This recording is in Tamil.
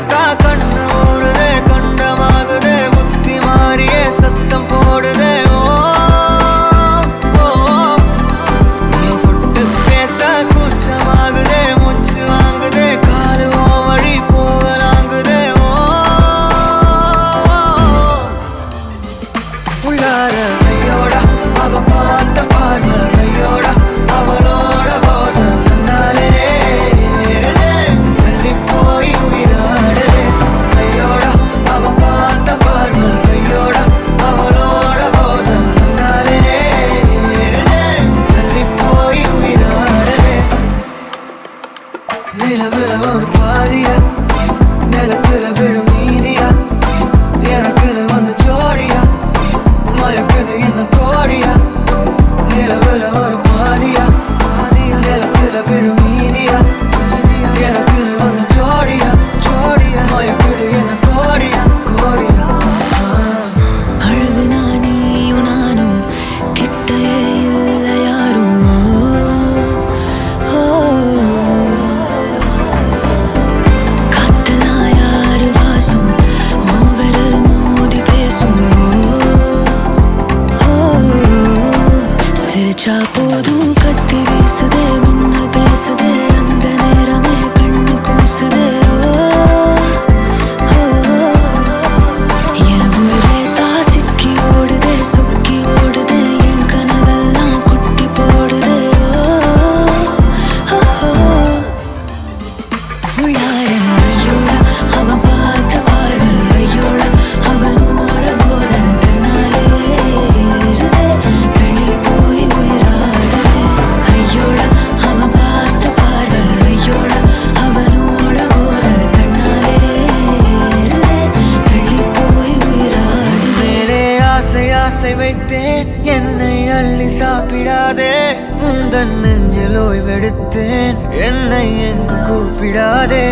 பார்த்தா கண்ணு ஊறுதே கண்டமாகுதே புத்தி மாறியே சத்தம் போடுதே ஓ ஓ நீ தொட்டு பேச கூச்சமாகுதே மூச்சு வாங்குதே காலு உன் வழி போகலாங்குதே ஓ உள்ளார ஐயோடா அவ பார்த்த பார்வை ஐயோடா அவளோட போத கண்ணாலே ஏறுதே தள்ளி போய் உயிராடுதே ஐயோடா அவ பார்த்த பார்வை ஐயோடா அவளோட போத கண்ணாலே ஏறுதே தள்ளி போய் உயிராடுதே நிலவுல ஒரு பாதியா நிலத்துல விழும் மீதியா எனக்குன்னு வந்து ஜோடியா மயக்குது என்ன கோடியா நிலவுல ஒரு பாதியா நிலத்துல விழும் மீதியா எனக்குன்னு வந்து ஜோடியா மயக்குது என்ன கோடியா அழகு நானியும் நானும் கிட்டயே இல்லை யாரும் காத்தலாம் யாரு வாசம் விரல் மோதி பேசும் சிரிச்சா போதும் கத்தி வீசுதே மின்னல் பேசுதே அந்த நேரமே கண்ணு கூசுதே என் ஊரே சாசிக்கி ஓடுதே சொக்கி ஓடுதே என் கனவெல்லாம் குட்டி போடுதே உள்ளார ஐயோடா அவன் பார்த்த பார்வை ஐயோடா அவனோட போத தன்னாலே ஏறுதே தள்ளி போய் உயிராடுதே ஐயோடா அவன் பார்த்த பார்வை ஐயோடா அவனோட போத தன்னாலே ஏறுதே தள்ளி போய் உயிராடுதே மேலே ஆசை ஆசை வைத்தேன் என்னை அள்ளி சாப்பிடாதே முந்தன் நெஞ்சில் ஓய்வெடுத்தேன் என்னை எங்கு கூப்பிடாதே